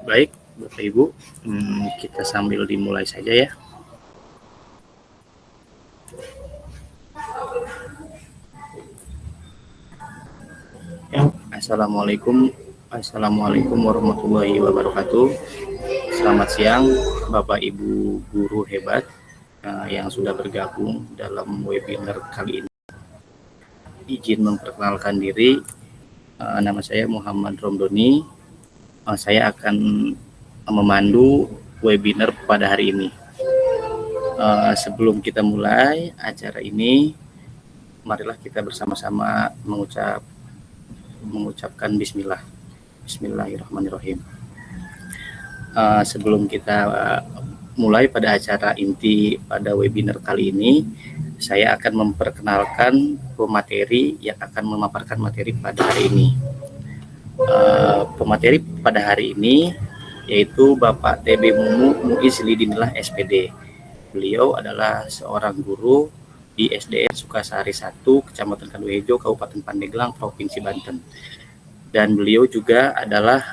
Baik, Bapak Ibu, kita sambil dimulai saja ya. Assalamualaikum warahmatullahi wabarakatuh. Selamat siang, Bapak Ibu guru hebat yang sudah bergabung dalam webinar kali ini. Izin memperkenalkan diri, nama saya Muhammad Romdoni. Saya akan memandu webinar pada hari ini. Sebelum kita mulai acara ini, marilah kita bersama-sama mengucapkan Bismillah. Bismillahirrahmanirrahim. Sebelum kita mulai pada acara inti pada webinar kali ini, saya akan memperkenalkan pemateri yang akan memaparkan materi pada hari ini. Pemateri pada hari ini yaitu Bapak TB Mumu Muiz Lidinillah SPD. Beliau adalah seorang guru di SDN Sukasari 1, Kecamatan Kaduhejo, Kabupaten Pandeglang, Provinsi Banten. Dan beliau juga adalah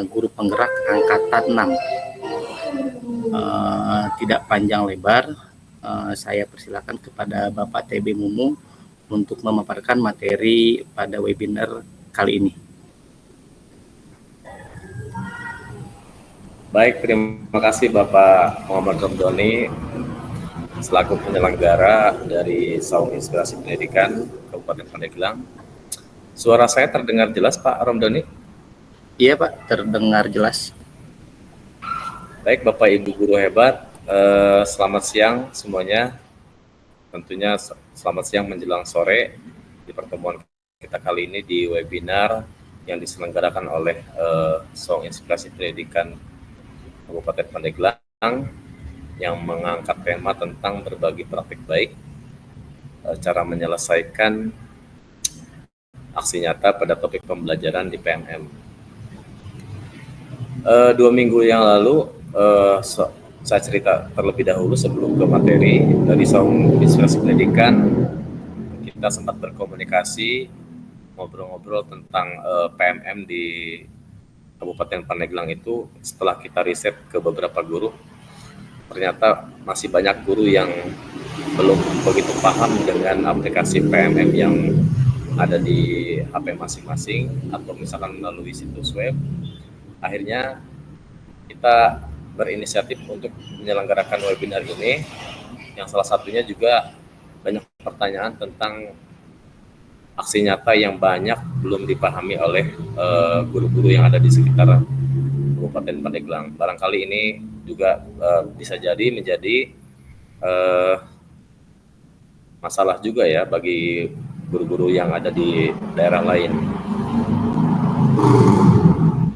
guru penggerak angkatan 6. Tidak panjang lebar, saya persilakan kepada Bapak TB Mumu untuk memaparkan materi pada webinar kali ini. Baik, terima kasih Bapak Muhammad Romdoni selaku penyelenggara dari Saung Inspirasi Pendidikan Kabupaten Pandeglang. Suara saya terdengar jelas Pak Romdoni? Iya Pak, terdengar jelas. Baik Bapak Ibu guru hebat, selamat siang semuanya. Tentunya selamat siang menjelang sore di pertemuan kita kali ini di webinar yang diselenggarakan oleh Saung Inspirasi Pendidikan Kabupaten Pandeglang yang mengangkat tema tentang berbagi praktik baik, cara menyelesaikan aksi nyata pada topik pembelajaran di PMM. 2 minggu yang lalu saya cerita terlebih dahulu sebelum ke materi dari Saung Inspirasi Pendidikan. Kita sempat berkomunikasi, ngobrol-ngobrol tentang PMM di Kabupaten Pandeglang itu. Setelah kita riset ke beberapa guru, ternyata masih banyak guru yang belum begitu paham dengan aplikasi PMM yang ada di HP masing-masing atau misalkan melalui situs web. Akhirnya kita berinisiatif untuk menyelenggarakan webinar ini, yang salah satunya juga banyak pertanyaan tentang aksi nyata yang banyak belum dipahami oleh guru-guru yang ada di sekitar Kabupaten Pandeglang. Barangkali ini juga bisa jadi menjadi masalah juga ya bagi guru-guru yang ada di daerah lain.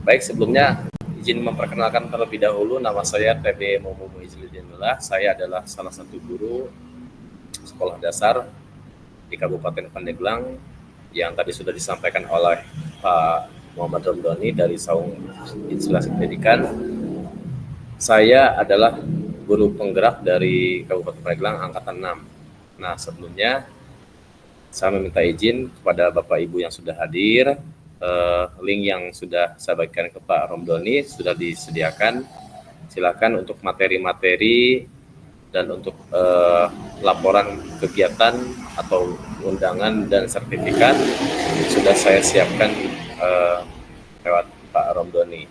Baik, sebelumnya izin memperkenalkan terlebih dahulu, nama saya TB Mumu Muiz Lidinillah. Saya adalah salah satu guru sekolah dasar di Kabupaten Pandeglang yang tadi sudah disampaikan oleh Pak Muhammad Romdoni dari Saung Inspirasi Pendidikan. Saya adalah guru penggerak dari Kabupaten Pandeglang angkatan 6. Nah, sebelumnya saya meminta izin kepada Bapak Ibu yang sudah hadir. Link yang sudah saya bagikan ke Pak Romdoni sudah disediakan. Silakan untuk materi-materi dan untuk laporan kegiatan atau undangan dan sertifikat sudah saya siapkan lewat Pak Romdoni.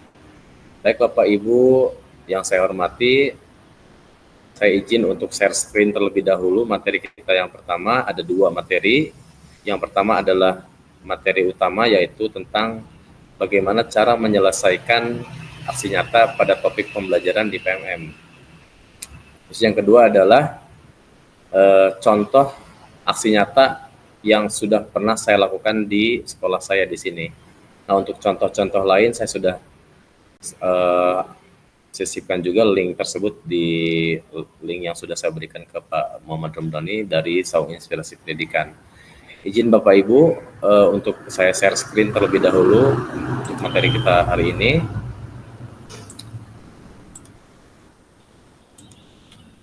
Baik Bapak Ibu yang saya hormati, saya izin untuk share screen terlebih dahulu materi kita yang pertama. Ada 2 materi. Yang pertama adalah materi utama, yaitu tentang bagaimana cara menyelesaikan aksi nyata pada topik pembelajaran di PMM. Terus yang kedua adalah contoh aksi nyata yang sudah pernah saya lakukan di sekolah saya di sini. Nah, untuk contoh-contoh lain saya sudah sisipkan juga link tersebut di link yang sudah saya berikan ke Pak Muhammad Romdoni dari Saung Inspirasi Pendidikan. Izin Bapak Ibu untuk saya share screen terlebih dahulu untuk materi kita hari ini.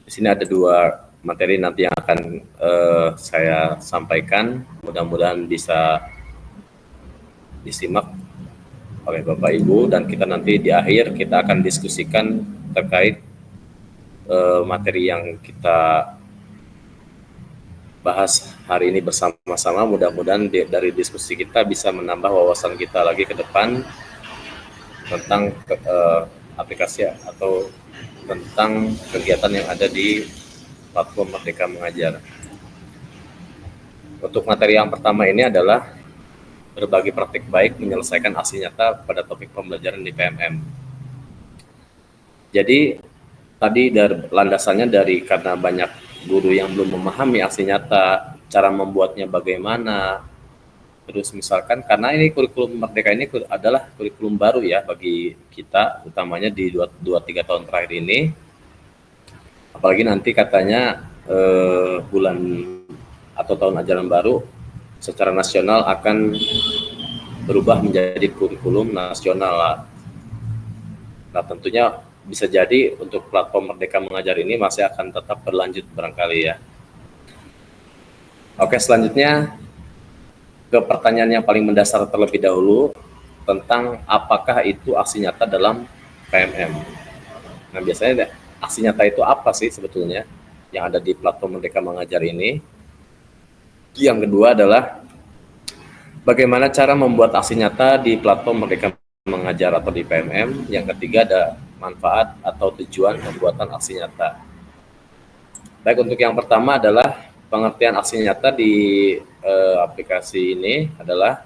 Di sini ada 2 materi nanti yang akan saya sampaikan. Mudah-mudahan bisa disimak oleh Bapak Ibu, dan kita nanti di akhir kita akan diskusikan terkait materi yang kita bahas hari ini bersama-sama. Mudah-mudahan dari diskusi kita bisa menambah wawasan kita lagi ke depan tentang aplikasi atau tentang kegiatan yang ada di platform Merdeka Mengajar. Untuk materi yang pertama ini adalah berbagi praktik baik menyelesaikan aksi nyata pada topik pembelajaran di PMM. Jadi tadi landasannya dari karena banyak guru yang belum memahami aksi nyata, cara membuatnya bagaimana. Terus misalkan karena ini kurikulum Merdeka ini adalah kurikulum baru ya bagi kita, utamanya di 2-3 tahun terakhir ini. Apalagi nanti katanya bulan atau tahun ajaran baru secara nasional akan berubah menjadi kurikulum nasional. Nah, tentunya bisa jadi untuk platform Merdeka Mengajar ini masih akan tetap berlanjut barangkali ya. Oke, selanjutnya ke pertanyaan yang paling mendasar terlebih dahulu tentang apakah itu aksi nyata dalam PMM. Nah, biasanya aksi nyata itu apa sih sebetulnya yang ada di platform Merdeka Mengajar ini? Yang kedua adalah bagaimana cara membuat aksi nyata di platform Merdeka Mengajar atau di PMM. Yang ketiga ada manfaat atau tujuan pembuatan aksi nyata. Baik, untuk yang pertama adalah pengertian aksi nyata di aplikasi ini adalah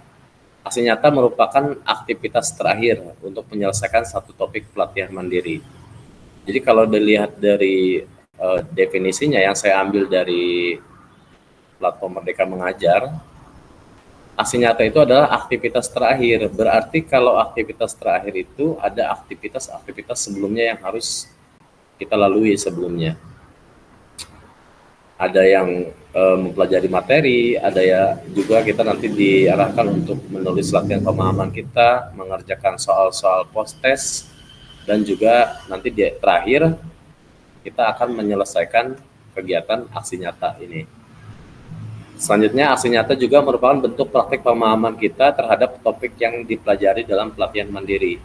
aksi nyata merupakan aktivitas terakhir untuk menyelesaikan satu topik pelatihan mandiri. Jadi kalau dilihat dari definisinya yang saya ambil dari platform Merdeka Mengajar, aksi nyata itu adalah aktivitas terakhir. Berarti kalau aktivitas terakhir itu ada aktivitas sebelumnya yang harus kita lalui sebelumnya. Ada yang mempelajari materi, ada ya juga kita nanti diarahkan untuk menulis latihan pemahaman kita, mengerjakan soal-soal post-test, dan juga nanti di terakhir kita akan menyelesaikan kegiatan aksi nyata ini. Selanjutnya, aksi nyata juga merupakan bentuk praktik pemahaman kita terhadap topik yang dipelajari dalam pelatihan mandiri.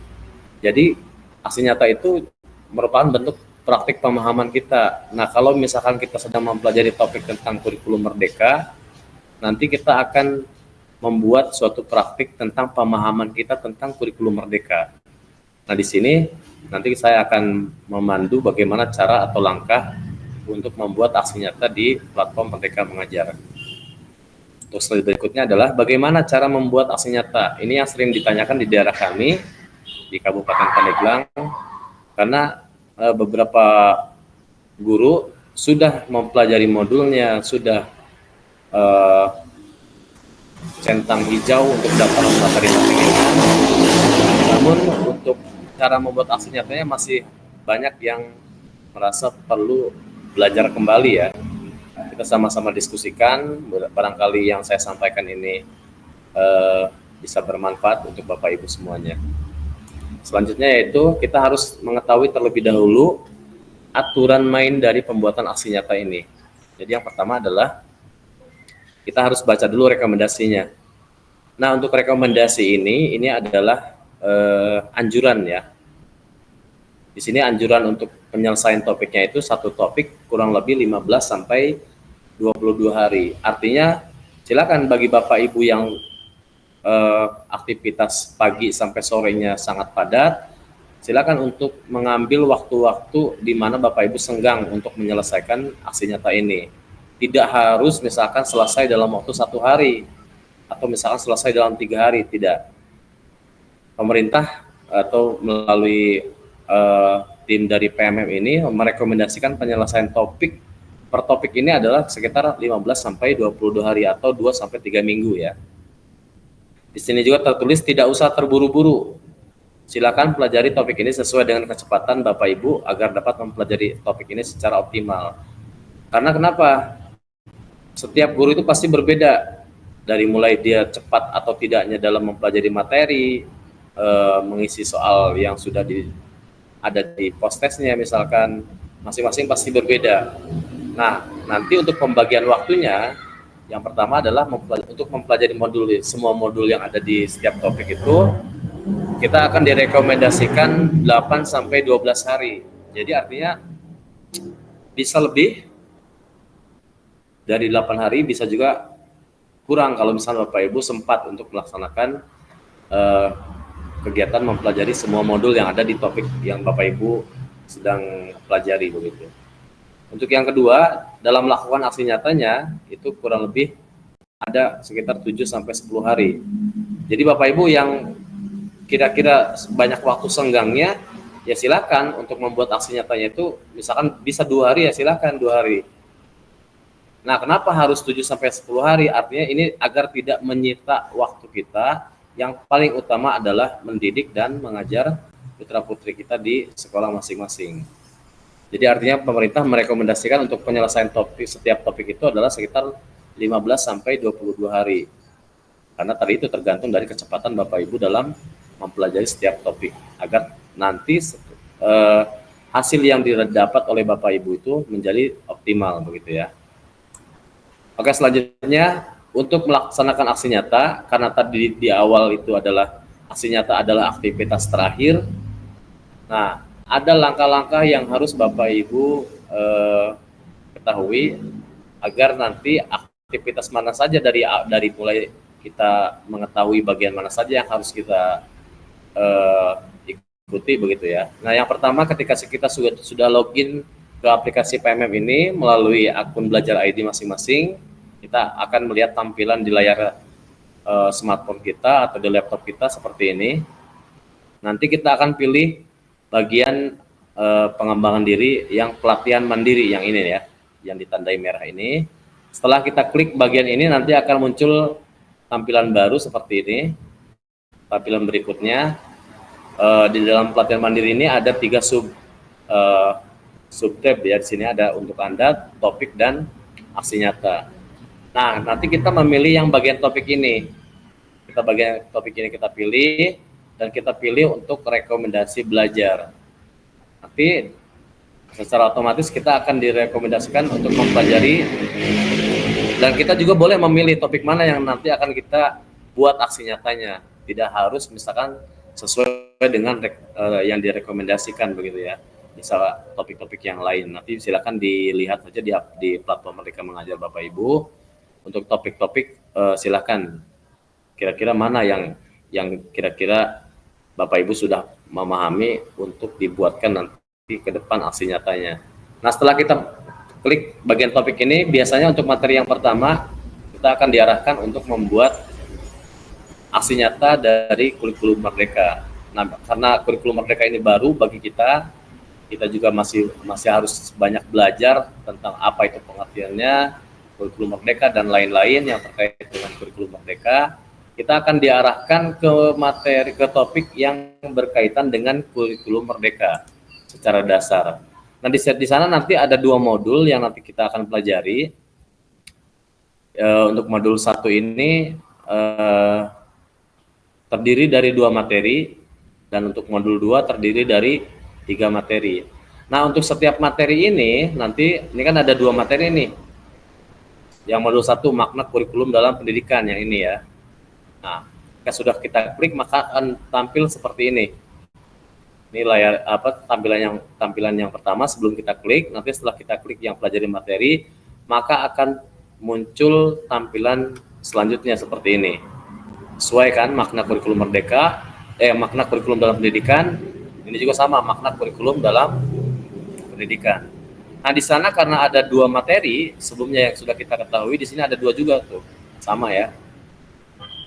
Jadi, aksi nyata itu merupakan bentuk praktik pemahaman kita. Nah, kalau misalkan kita sedang mempelajari topik tentang kurikulum Merdeka, nanti kita akan membuat suatu praktik tentang pemahaman kita tentang kurikulum Merdeka. Nah, di sini nanti saya akan memandu bagaimana cara atau langkah untuk membuat aksi nyata di platform Merdeka Mengajar. Terus berikutnya adalah bagaimana cara membuat aksi nyata. Ini yang sering ditanyakan di daerah kami di Kabupaten Pandeglang, karena beberapa guru sudah mempelajari modulnya, sudah centang hijau untuk daftar materi-materinya. Namun untuk cara membuat aksi nyatanya masih banyak yang merasa perlu belajar kembali ya. Kita sama-sama diskusikan, barangkali yang saya sampaikan ini bisa bermanfaat untuk Bapak Ibu semuanya. Selanjutnya yaitu kita harus mengetahui terlebih dahulu aturan main dari pembuatan aksi nyata ini. Jadi yang pertama adalah kita harus baca dulu rekomendasinya. Nah, untuk rekomendasi ini adalah anjuran ya. Di sini anjuran untuk penyelesaian topiknya itu satu topik kurang lebih 15 sampai 22 hari. Artinya silakan bagi Bapak Ibu yang aktivitas pagi sampai sorenya sangat padat, silakan untuk mengambil waktu-waktu di mana Bapak Ibu senggang untuk menyelesaikan aksi nyata ini. Tidak harus misalkan selesai dalam waktu 1 hari atau misalkan selesai dalam 3 hari, tidak. Pemerintah atau melalui tim dari PMM ini merekomendasikan penyelesaian topik per topik ini adalah sekitar 15 sampai 22 hari atau 2 sampai 3 minggu ya. Di sini juga tertulis tidak usah terburu-buru. Silakan pelajari topik ini sesuai dengan kecepatan Bapak Ibu agar dapat mempelajari topik ini secara optimal. Karena kenapa? Setiap guru itu pasti berbeda. Dari mulai dia cepat atau tidaknya dalam mempelajari materi, mengisi soal yang sudah ada di post-testnya misalkan, masing-masing pasti berbeda. Nah, nanti untuk pembagian waktunya, yang pertama adalah untuk mempelajari semua modul yang ada di setiap topik itu, kita akan direkomendasikan 8 sampai 12 hari. Jadi artinya bisa lebih dari 8 hari, bisa juga kurang kalau misalnya Bapak Ibu sempat untuk melaksanakan kegiatan mempelajari semua modul yang ada di topik yang Bapak Ibu sedang pelajari begitu. Untuk yang kedua, dalam melakukan aksi nyatanya itu kurang lebih ada sekitar 7 sampai 10 hari. Jadi Bapak Ibu yang kira-kira banyak waktu senggangnya, ya silakan untuk membuat aksi nyatanya itu misalkan bisa 2 hari, ya silakan 2 hari. Nah, kenapa harus 7 sampai 10 hari? Artinya ini agar tidak menyita waktu kita. Yang paling utama adalah mendidik dan mengajar putra-putri kita di sekolah masing-masing. Jadi artinya pemerintah merekomendasikan untuk penyelesaian setiap topik itu adalah sekitar 15 sampai 22 hari. Karena tadi itu tergantung dari kecepatan Bapak Ibu dalam mempelajari setiap topik, agar nanti hasil yang didapat oleh Bapak Ibu itu menjadi optimal begitu ya. Oke, selanjutnya untuk melaksanakan aksi nyata, karena tadi di awal itu adalah aksi nyata adalah aktivitas terakhir. Nah, ada langkah-langkah yang harus Bapak Ibu ketahui agar nanti aktivitas mana saja dari mulai kita mengetahui bagian mana saja yang harus kita ikuti begitu ya. Nah, yang pertama ketika kita sudah login ke aplikasi PMM ini melalui akun Belajar ID masing-masing, kita akan melihat tampilan di layar smartphone kita atau di laptop kita seperti ini. Nanti kita akan pilih bagian pengembangan diri yang pelatihan mandiri yang ini ya, yang ditandai merah ini. Setelah kita klik bagian ini, nanti akan muncul tampilan baru seperti ini. Tampilan berikutnya, di dalam pelatihan mandiri ini ada 3 sub-tab ya. Di sini ada untuk Anda, topik, dan aksi nyata. Nah, nanti kita memilih yang bagian topik ini. Bagian topik ini kita pilih, dan kita pilih untuk rekomendasi belajar. Nanti secara otomatis kita akan direkomendasikan untuk mempelajari, dan kita juga boleh memilih topik mana yang nanti akan kita buat aksi nyatanya. Tidak harus misalkan sesuai dengan yang direkomendasikan begitu ya. Misal topik-topik yang lain, nanti silakan dilihat saja di platform Merdeka Mengajar Bapak Ibu. Untuk topik-topik silakan kira-kira mana yang kira-kira Bapak Ibu sudah memahami untuk dibuatkan nanti ke depan aksi nyatanya. Nah, setelah kita klik bagian topik ini, biasanya untuk materi yang pertama kita akan diarahkan untuk membuat aksi nyata dari kurikulum Merdeka. Nah, karena kurikulum Merdeka ini baru bagi kita juga masih harus banyak belajar tentang apa itu pengertiannya, kurikulum Merdeka dan lain-lain yang terkait dengan kurikulum Merdeka. Kita akan diarahkan ke topik yang berkaitan dengan kurikulum Merdeka secara dasar. Nah, di sana nanti ada 2 modul yang nanti kita akan pelajari. Untuk modul 1 ini terdiri dari 2 materi, dan untuk modul 2 terdiri dari 3 materi. Nah, untuk setiap materi ini nanti ini kan ada 2 materi nih. Yang modul 1 makna kurikulum dalam pendidikan yang ini ya. Nah, jika sudah kita klik maka akan tampil seperti ini. Ini layar tampilan yang pertama sebelum kita klik. Nanti setelah kita klik yang pelajari materi, maka akan muncul tampilan selanjutnya seperti ini. Sesuai kan makna kurikulum Merdeka, makna kurikulum dalam pendidikan. Ini juga sama makna kurikulum dalam pendidikan. Nah, di sana karena ada 2 materi sebelumnya yang sudah kita ketahui, di sini ada 2 juga tuh, sama ya.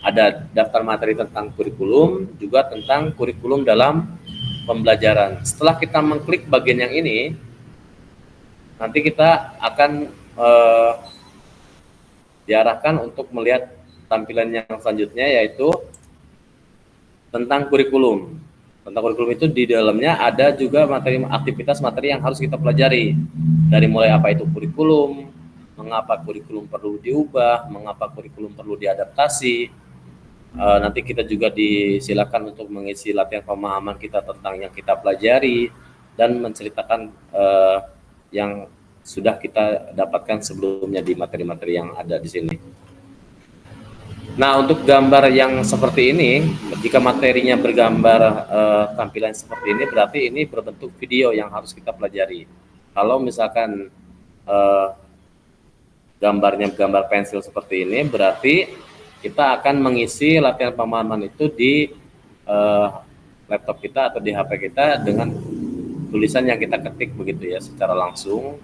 Ada daftar materi tentang kurikulum, juga tentang kurikulum dalam pembelajaran. Setelah kita mengklik bagian yang ini, nanti kita akan diarahkan untuk melihat tampilan yang selanjutnya, yaitu tentang kurikulum. Tentang kurikulum itu di dalamnya ada juga aktivitas materi yang harus kita pelajari. Dari mulai apa itu kurikulum, mengapa kurikulum perlu diubah, mengapa kurikulum perlu diadaptasi. Nanti kita juga disilakan untuk mengisi latihan pemahaman kita tentang yang kita pelajari dan menceritakan yang sudah kita dapatkan sebelumnya di materi-materi yang ada di sini. Nah, untuk gambar yang seperti ini, jika materinya bergambar tampilan seperti ini, berarti ini berbentuk video yang harus kita pelajari. Kalau misalkan gambarnya gambar pensil seperti ini, berarti kita akan mengisi latihan pemahaman itu di laptop kita atau di HP kita dengan tulisan yang kita ketik begitu ya, secara langsung.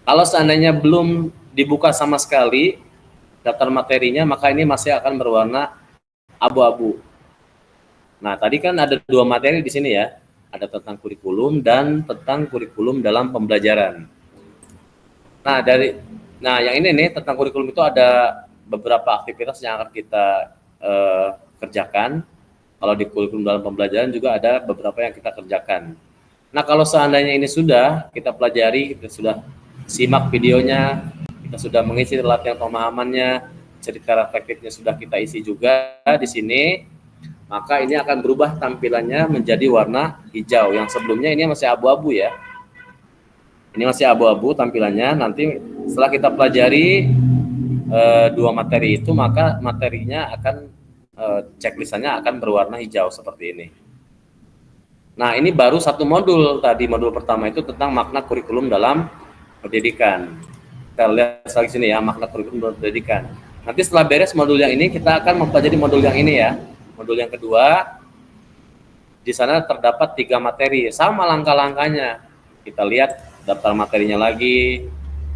Kalau seandainya belum dibuka sama sekali daftar materinya, maka ini masih akan berwarna abu-abu. Nah, tadi kan ada 2 materi di sini ya, ada tentang kurikulum dan tentang kurikulum dalam pembelajaran. Nah, yang ini nih tentang kurikulum itu ada beberapa aktivitas yang akan kita kerjakan. Kalau di kurikulum dalam pembelajaran juga ada beberapa yang kita kerjakan. Nah, kalau seandainya ini sudah kita pelajari, kita sudah simak videonya, kita sudah mengisi latihan pemahamannya, cerita reflektifnya sudah kita isi juga di sini, maka ini akan berubah tampilannya menjadi warna hijau. Yang sebelumnya ini masih abu-abu ya. Ini masih abu-abu tampilannya. Nanti setelah kita pelajari 2 materi itu, maka materinya akan checklistannya akan berwarna hijau seperti ini. Nah, ini baru 1 modul tadi. Modul pertama itu tentang makna kurikulum dalam pendidikan. Kita lihat lagi sini ya, makna kurikulum dalam pendidikan. Nanti setelah beres modul yang ini, kita akan mempelajari modul yang ini ya. Modul yang kedua, di sana terdapat 3 materi, sama langkah-langkahnya. Kita lihat daftar materinya lagi,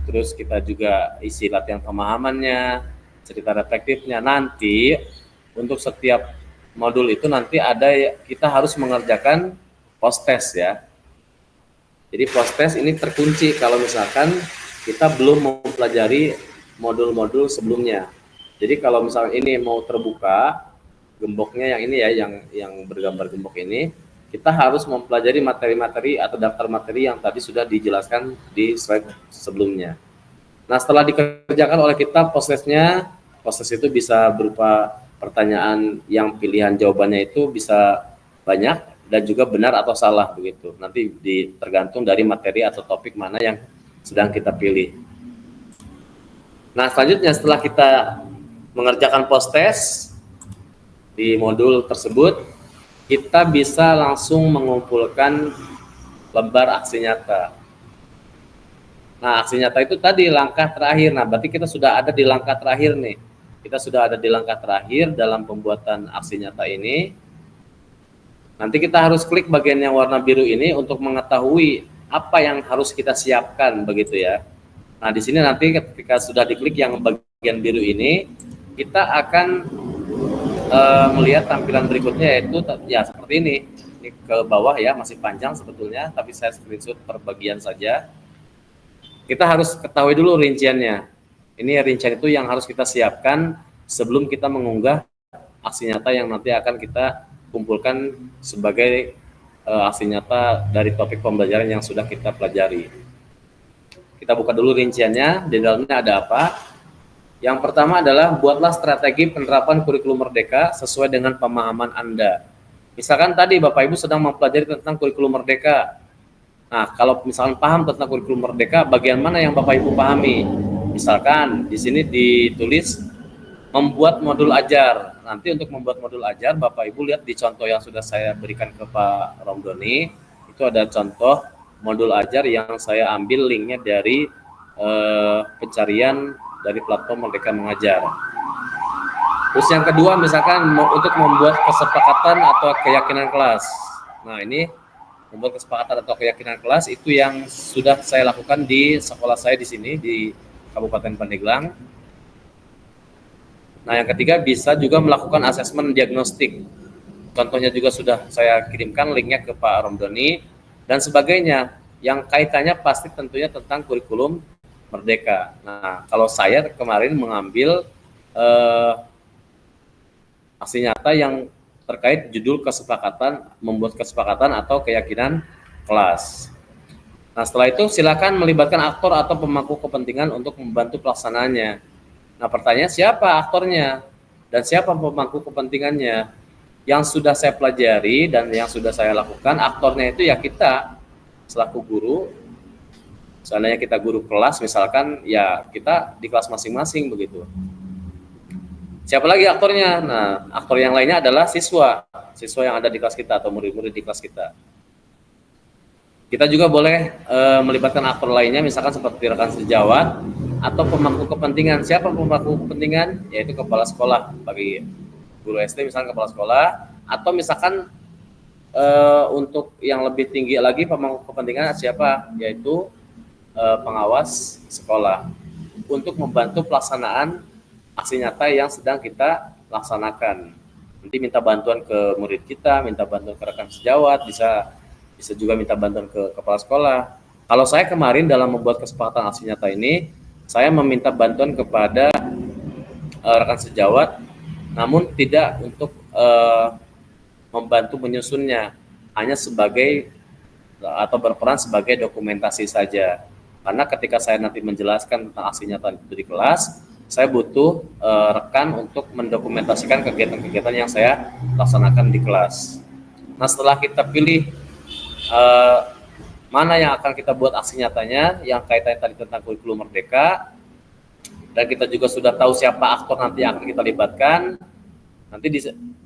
terus kita juga isi latihan pemahamannya, cerita reflektifnya. Nanti untuk setiap modul itu nanti ada, kita harus mengerjakan post test ya. Jadi post test ini terkunci kalau misalkan kita belum mempelajari modul-modul sebelumnya. Jadi kalau misalnya ini mau terbuka gemboknya yang ini ya, yang bergambar gembok ini, kita harus mempelajari materi-materi atau daftar materi yang tadi sudah dijelaskan di slide sebelumnya. Nah, setelah dikerjakan oleh kita post testnya, post test itu bisa berupa pertanyaan yang pilihan jawabannya itu bisa banyak dan juga benar atau salah begitu. Nanti tergantung dari materi atau topik mana yang sedang kita pilih. Nah, selanjutnya setelah kita mengerjakan post test di modul tersebut, kita bisa langsung mengumpulkan lembar aksi nyata. Nah, aksi nyata itu tadi langkah terakhir. Nah, berarti kita sudah ada di langkah terakhir nih. Kita sudah ada di langkah terakhir dalam pembuatan aksi nyata ini. Nanti kita harus klik bagian yang warna biru ini untuk mengetahui apa yang harus kita siapkan begitu ya. Nah, di sini nanti ketika sudah diklik yang bagian biru ini, kita akan melihat tampilan berikutnya, yaitu ya seperti ini. Ini ke bawah ya, masih panjang sebetulnya, tapi saya screenshot per bagian saja. Kita harus ketahui dulu rinciannya. Ini rincian itu yang harus kita siapkan sebelum kita mengunggah aksi nyata yang nanti akan kita kumpulkan sebagai aksi nyata dari topik pembelajaran yang sudah kita pelajari. Kita buka dulu rinciannya, di dalamnya ada apa. Yang pertama adalah buatlah strategi penerapan kurikulum Merdeka sesuai dengan pemahaman Anda. Misalkan tadi Bapak Ibu sedang mempelajari tentang kurikulum Merdeka. Nah, kalau misalkan paham tentang kurikulum Merdeka, bagian mana yang Bapak Ibu pahami? Misalkan di sini ditulis membuat modul ajar. Nanti untuk membuat modul ajar, Bapak Ibu lihat di contoh yang sudah saya berikan ke Pak Romdoni, itu ada contoh modul ajar yang saya ambil linknya dari pencarian dari platform Merdeka Mengajar. Terus yang kedua, misalkan untuk membuat kesepakatan atau keyakinan kelas. Nah, ini membuat kesepakatan atau keyakinan kelas itu yang sudah saya lakukan di sekolah saya di sini di Kabupaten Pandeglang. Nah, yang ketiga bisa juga melakukan asesmen diagnostik. Contohnya juga sudah saya kirimkan linknya ke Pak Romdoni dan sebagainya. Yang kaitannya pasti tentunya tentang kurikulum Merdeka. Nah, kalau saya kemarin mengambil aksi nyata yang terkait judul kesepakatan, membuat kesepakatan atau keyakinan kelas. Nah, setelah itu silakan melibatkan aktor atau pemangku kepentingan untuk membantu pelaksanaannya. Nah, pertanyaan siapa aktornya dan siapa pemangku kepentingannya? Yang sudah saya pelajari dan yang sudah saya lakukan, aktornya itu ya kita selaku guru. Seandainya kita guru kelas misalkan, ya kita di kelas masing-masing begitu. Siapa lagi aktornya? Nah, aktor yang lainnya adalah siswa yang ada di kelas kita atau murid-murid di kelas kita. Kita juga boleh melibatkan aktor lainnya, misalkan seperti rekan sejawat atau pemangku kepentingan. Siapa pemangku kepentingan? Yaitu kepala sekolah, bagi guru SD misalkan kepala sekolah, atau misalkan untuk yang lebih tinggi lagi pemangku kepentingan siapa? Yaitu pengawas sekolah untuk membantu pelaksanaan aksi nyata yang sedang kita laksanakan. Nanti minta bantuan ke murid kita, minta bantuan ke rekan sejawat, bisa juga minta bantuan ke kepala sekolah. Kalau saya kemarin dalam membuat kesepakatan aksi nyata ini, saya meminta bantuan kepada rekan sejawat, namun tidak untuk membantu menyusunnya, hanya sebagai atau berperan sebagai dokumentasi saja. Karena ketika saya nanti menjelaskan tentang aksi nyata itu di kelas, saya butuh rekan untuk mendokumentasikan kegiatan-kegiatan yang saya laksanakan di kelas. Nah, setelah kita pilih mana yang akan kita buat aksi nyatanya, yang kaitannya tadi tentang kurikulum merdeka, dan kita juga sudah tahu siapa aktor nanti yang akan kita libatkan, nanti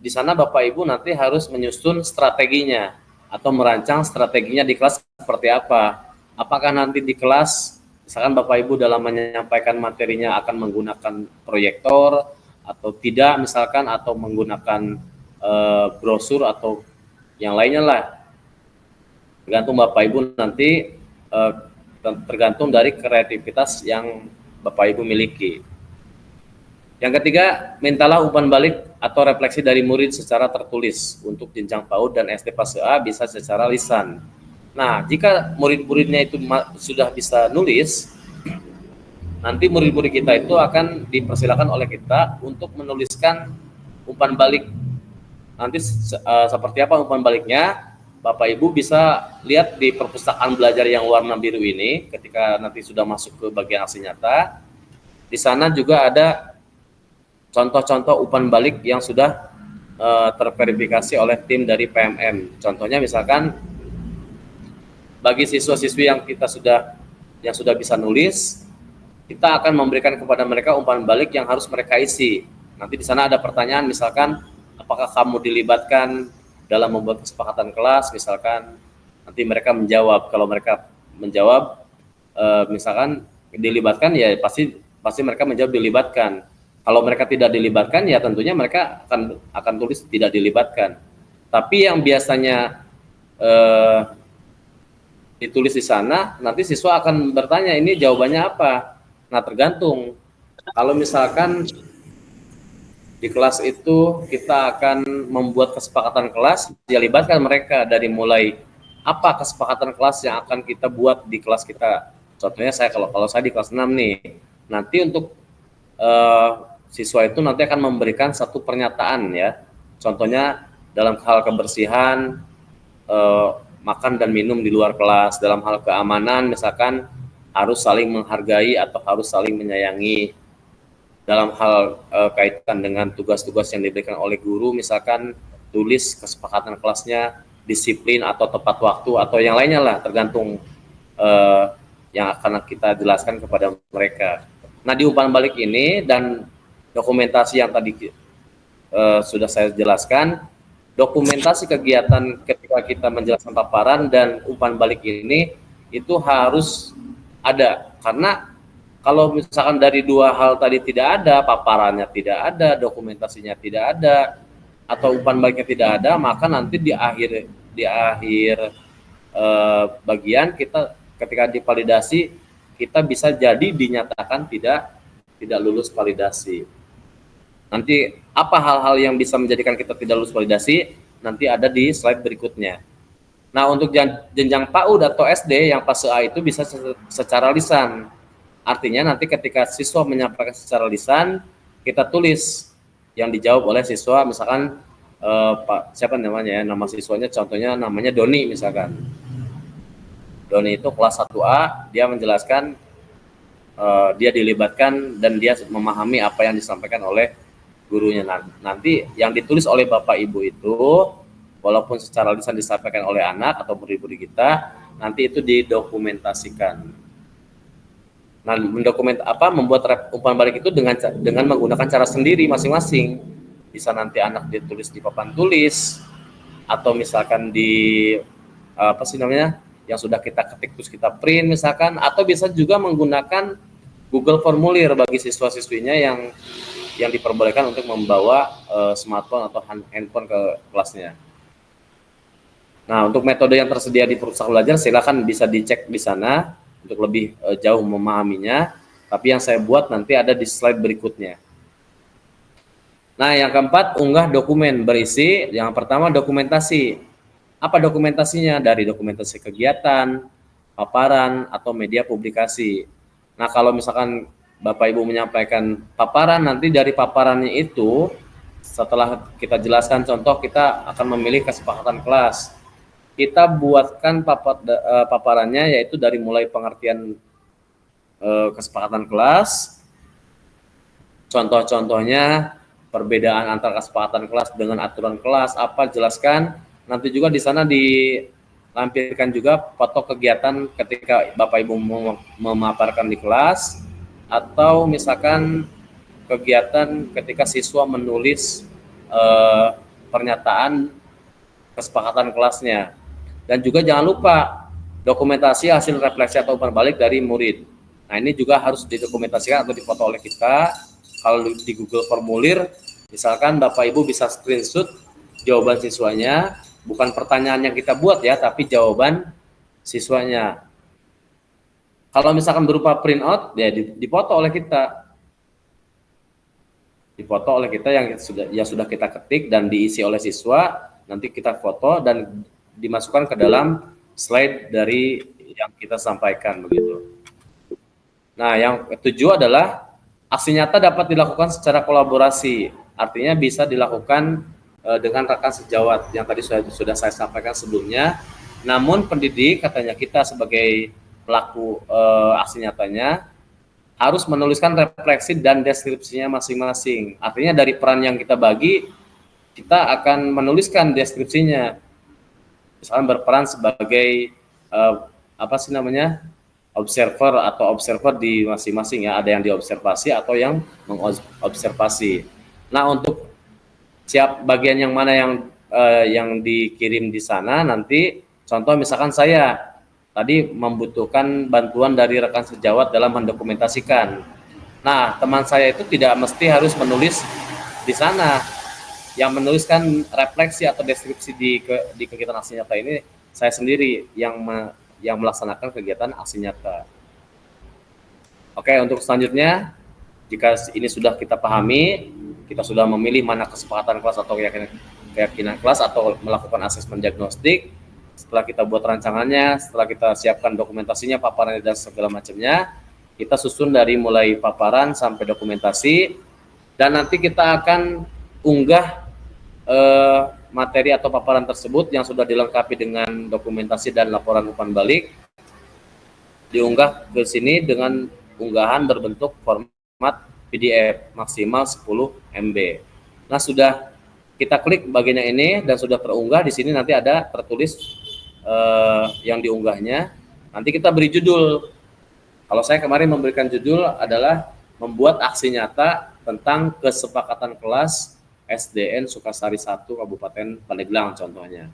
di sana Bapak Ibu nanti harus menyusun strateginya atau merancang strateginya di kelas seperti apa. Apakah nanti di kelas, misalkan Bapak Ibu dalam menyampaikan materinya akan menggunakan proyektor atau tidak misalkan, atau menggunakan brosur atau yang lainnya lah. Tergantung Bapak Ibu nanti, tergantung dari kreativitas yang Bapak Ibu miliki. Yang ketiga, mintalah umpan balik atau refleksi dari murid secara tertulis. Untuk jenjang PAUD dan SD fase A bisa secara lisan. Nah, jika murid-muridnya itu sudah bisa nulis, nanti murid-murid kita itu akan dipersilakan oleh kita untuk menuliskan umpan balik. Nanti seperti apa umpan baliknya? Bapak Ibu bisa lihat di perpustakaan belajar yang warna biru ini ketika nanti sudah masuk ke bagian aksi nyata. Di sana juga ada contoh-contoh umpan balik yang sudah terverifikasi oleh tim dari PMM. Contohnya misalkan bagi siswa-siswi yang sudah bisa nulis, kita akan memberikan kepada mereka umpan balik yang harus mereka isi. Nanti di sana ada pertanyaan, misalkan apakah kamu dilibatkan dalam membuat kesepakatan kelas, misalkan nanti mereka menjawab. Kalau mereka menjawab misalkan dilibatkan, ya pasti mereka menjawab dilibatkan. Kalau mereka tidak dilibatkan, ya tentunya mereka akan tulis tidak dilibatkan. Tapi yang biasanya ditulis di sana, nanti siswa akan bertanya ini jawabannya apa. Nah, tergantung. Kalau misalkan di kelas itu kita akan membuat kesepakatan kelas, dia libatkan mereka dari mulai apa kesepakatan kelas yang akan kita buat di kelas kita. Contohnya kalau saya di kelas 6 nih, nanti untuk siswa itu nanti akan memberikan satu pernyataan ya. Contohnya dalam hal kebersihan, makan dan minum di luar kelas, dalam hal keamanan misalkan harus saling menghargai atau harus saling menyayangi. Dalam hal kaitan dengan tugas-tugas yang diberikan oleh guru, misalkan tulis kesepakatan kelasnya, disiplin atau tepat waktu atau yang lainnya lah, tergantung yang akan kita jelaskan kepada mereka. Nah, di umpan balik ini dan dokumentasi yang tadi sudah saya jelaskan, dokumentasi kegiatan ketika kita menjelaskan paparan dan umpan balik ini itu harus ada, karena kalau misalkan dari dua hal tadi tidak ada, paparannya tidak ada, dokumentasinya tidak ada, atau umpan baliknya tidak ada, maka nanti di akhir bagian kita ketika divalidasi kita bisa jadi dinyatakan tidak lulus validasi. Nanti apa hal-hal yang bisa menjadikan kita tidak lulus validasi nanti ada di slide berikutnya. Nah, untuk jenjang PAUD atau SD yang fase A itu bisa secara lisan. Artinya nanti ketika siswa menyampaikan secara lisan, kita tulis yang dijawab oleh siswa, misalkan Pak siapa namanya ya, nama siswanya contohnya namanya Doni misalkan. Doni itu kelas 1A, dia menjelaskan dia dilibatkan dan dia memahami apa yang disampaikan oleh gurunya. Nanti yang ditulis oleh Bapak Ibu itu walaupun secara lisan disampaikan oleh anak atau murid-murid kita, nanti itu didokumentasikan. Nah, membuat umpan balik itu dengan menggunakan cara sendiri masing-masing. Bisa nanti anak ditulis di papan tulis, atau misalkan di yang sudah kita ketik terus kita print misalkan, atau bisa juga menggunakan Google Formulir bagi siswa-siswinya yang diperbolehkan untuk membawa smartphone atau handphone ke kelasnya. Nah, untuk metode yang tersedia di Pustaka Belajar silakan bisa dicek di sana untuk lebih jauh memahaminya, tapi yang saya buat nanti ada di slide berikutnya. Nah, yang keempat, unggah dokumen berisi. Yang pertama, dokumentasi. Apa dokumentasinya? Dari dokumentasi kegiatan, paparan, atau media publikasi. Nah, kalau misalkan Bapak Ibu menyampaikan paparan, nanti dari paparannya itu, setelah kita jelaskan contoh, kita akan memilih kesepakatan kelas. Kita buatkan paparannya, yaitu dari mulai pengertian kesepakatan kelas, contoh-contohnya, perbedaan antara kesepakatan kelas dengan aturan kelas, apa jelaskan. Nanti juga di sana dilampirkan juga foto kegiatan ketika Bapak Ibu memaparkan di kelas, atau misalkan kegiatan ketika siswa menulis pernyataan kesepakatan kelasnya. Dan juga jangan lupa dokumentasi hasil refleksi atau umpan balik dari murid. Nah, ini juga harus didokumentasikan atau difoto oleh kita. Kalau di Google Formulir, misalkan Bapak Ibu bisa screenshot jawaban siswanya, bukan pertanyaan yang kita buat ya, tapi jawaban siswanya. Kalau misalkan berupa printout, ya dipoto oleh kita. Dipoto oleh kita yang sudah kita ketik dan diisi oleh siswa, nanti kita foto dan dimasukkan ke dalam slide dari yang kita sampaikan begitu. Nah, yang ketujuh adalah aksi nyata dapat dilakukan secara kolaborasi. Artinya bisa dilakukan dengan rekan sejawat yang tadi sudah saya sampaikan sebelumnya. Namun pendidik, katanya kita sebagai pelaku aksi nyatanya harus menuliskan refleksi dan deskripsinya masing-masing. Artinya dari peran yang kita bagi, kita akan menuliskan deskripsinya. Misalkan berperan sebagai observer atau observer di masing-masing ya, ada yang diobservasi atau yang mengobservasi. Nah, untuk bagian yang mana yang dikirim di sana, nanti contoh misalkan saya tadi membutuhkan bantuan dari rekan sejawat dalam mendokumentasikan. Nah, teman saya itu tidak mesti harus menulis di sana. Yang menuliskan refleksi atau deskripsi di kegiatan aksi nyata ini saya sendiri yang melaksanakan kegiatan aksi nyata. Oke, untuk selanjutnya, jika ini sudah kita pahami, kita sudah memilih mana kesepakatan kelas atau keyakinan kelas atau melakukan asesmen diagnostik. Setelah kita buat rancangannya, setelah kita siapkan dokumentasinya, paparannya dan segala macamnya, kita susun dari mulai paparan sampai dokumentasi, dan nanti kita akan unggah materi atau paparan tersebut yang sudah dilengkapi dengan dokumentasi dan laporan umpan balik, diunggah ke sini dengan unggahan berbentuk format PDF maksimal 10 MB. Nah, sudah kita klik bagian ini dan sudah terunggah. Di sini nanti ada tertulis yang diunggahnya. Nanti kita beri judul. Kalau saya kemarin memberikan judul adalah membuat aksi nyata tentang kesepakatan kelas SDN Sukasari 1 Kabupaten Pandeglang contohnya.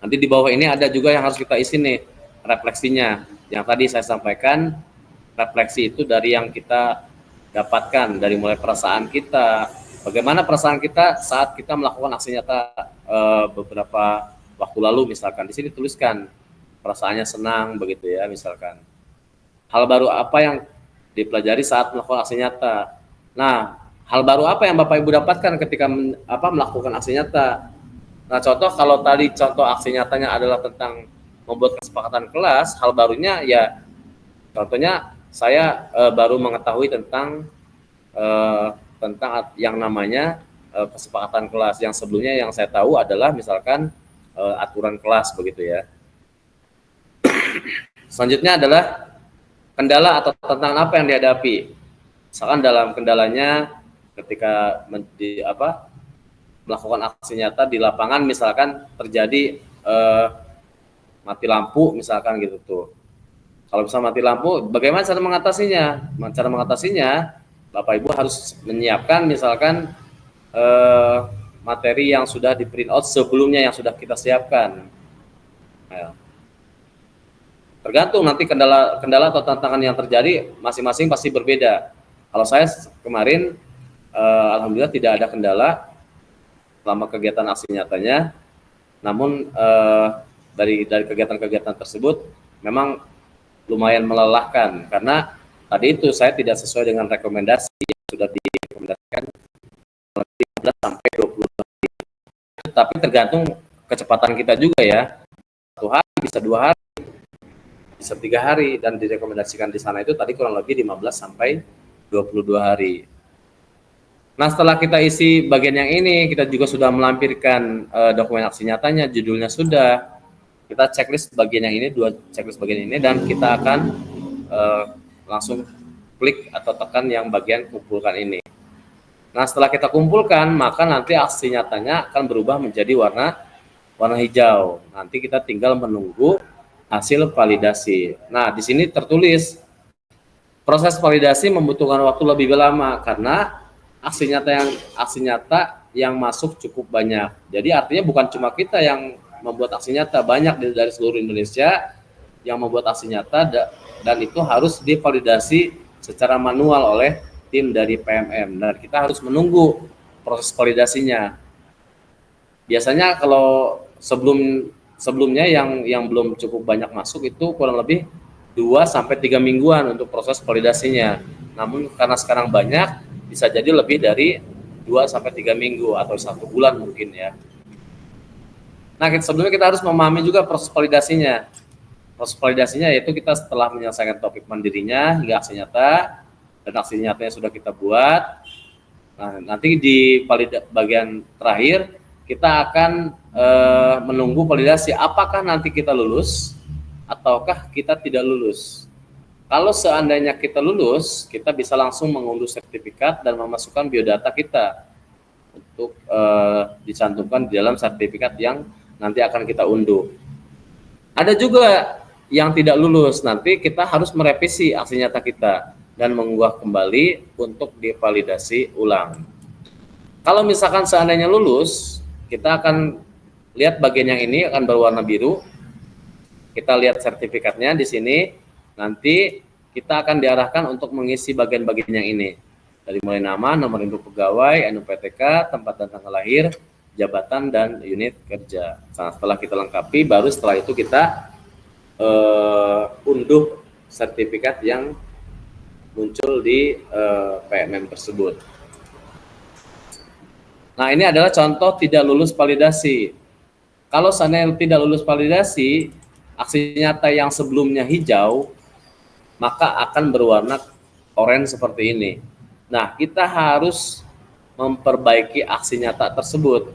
Nanti di bawah ini ada juga yang harus kita isi nih, refleksinya. Yang tadi saya sampaikan, refleksi itu dari yang kita dapatkan, dari mulai perasaan kita, bagaimana perasaan kita saat kita melakukan aksi nyata beberapa waktu lalu misalkan. Di sini tuliskan perasaannya senang begitu ya misalkan. Hal baru apa yang dipelajari saat melakukan aksi nyata. Nah, hal baru apa yang Bapak Ibu dapatkan ketika melakukan aksi nyata? Nah, contoh kalau tadi contoh aksi nyatanya adalah tentang membuat kesepakatan kelas, hal barunya ya contohnya saya baru mengetahui tentang yang namanya kesepakatan kelas. Yang sebelumnya yang saya tahu adalah misalkan aturan kelas begitu ya. Selanjutnya adalah kendala atau tantangan apa yang dihadapi. Misalkan dalam kendalanya ketika melakukan aksi nyata di lapangan, misalkan terjadi mati lampu misalkan gitu tuh. Kalau bisa mati lampu, bagaimana cara mengatasinya? Cara mengatasinya, Bapak Ibu harus menyiapkan misalkan materi yang sudah di print out sebelumnya yang sudah kita siapkan. Nah, tergantung nanti kendala atau tantangan yang terjadi masing-masing pasti berbeda. Kalau saya kemarin alhamdulillah tidak ada kendala selama kegiatan aksi nyatanya. Namun dari kegiatan-kegiatan tersebut memang lumayan melelahkan karena tadi itu saya tidak sesuai dengan rekomendasi yang sudah direkomendasikan 15 sampai 20 hari. Tapi tergantung kecepatan kita juga ya. 1 hari bisa 2 hari, bisa 3 hari, dan direkomendasikan di sana itu tadi kurang lebih 15 sampai 22 hari. Nah, setelah kita isi bagian yang ini, kita juga sudah melampirkan dokumen aksi nyatanya, judulnya sudah. Kita checklist bagian yang ini, 2 checklist bagian ini, dan kita akan langsung klik atau tekan yang bagian kumpulkan ini. Nah, setelah kita kumpulkan, maka nanti aksi nyatanya akan berubah menjadi warna hijau. Nanti kita tinggal menunggu hasil validasi. Nah, di sini tertulis proses validasi membutuhkan waktu lebih lama karena aksi nyata yang masuk cukup banyak. Jadi artinya bukan cuma kita yang membuat aksi nyata, banyak dari seluruh Indonesia yang membuat aksi nyata dan itu harus divalidasi secara manual oleh tim dari PMM. Dan kita harus menunggu proses validasinya. Biasanya kalau sebelumnya yang belum cukup banyak masuk itu kurang lebih 2 sampai 3 mingguan untuk proses validasinya. Namun karena sekarang banyak, bisa jadi lebih dari 2 sampai 3 minggu atau 1 bulan mungkin ya. Nah, sebelumnya kita harus memahami juga proses validasinya. Proses validasinya yaitu kita setelah menyelesaikan topik mandirinya hingga aksi nyata, dan aksi nyatanya sudah kita buat. Nah, nanti di bagian terakhir kita akan menunggu validasi apakah nanti kita lulus ataukah kita tidak lulus. Kalau seandainya kita lulus, kita bisa langsung mengunduh sertifikat dan memasukkan biodata kita untuk dicantumkan di dalam sertifikat yang nanti akan kita unduh. Ada juga yang tidak lulus, nanti kita harus merevisi aksi nyata kita dan mengunggah kembali untuk divalidasi ulang. Kalau misalkan seandainya lulus, kita akan lihat bagian yang ini akan berwarna biru. Kita lihat sertifikatnya di sini. Nanti kita akan diarahkan untuk mengisi bagian-bagian yang ini. Dari mulai nama, nomor induk pegawai, NUPTK, tempat dan tanggal lahir, jabatan, dan unit kerja. Nah, setelah kita lengkapi, baru setelah itu kita unduh sertifikat yang muncul di PMM tersebut. Nah, ini adalah contoh tidak lulus validasi. Kalau seandainya tidak lulus validasi, aksi nyata yang sebelumnya hijau, maka akan berwarna oranye seperti ini. Nah, kita harus memperbaiki aksi nyata tersebut.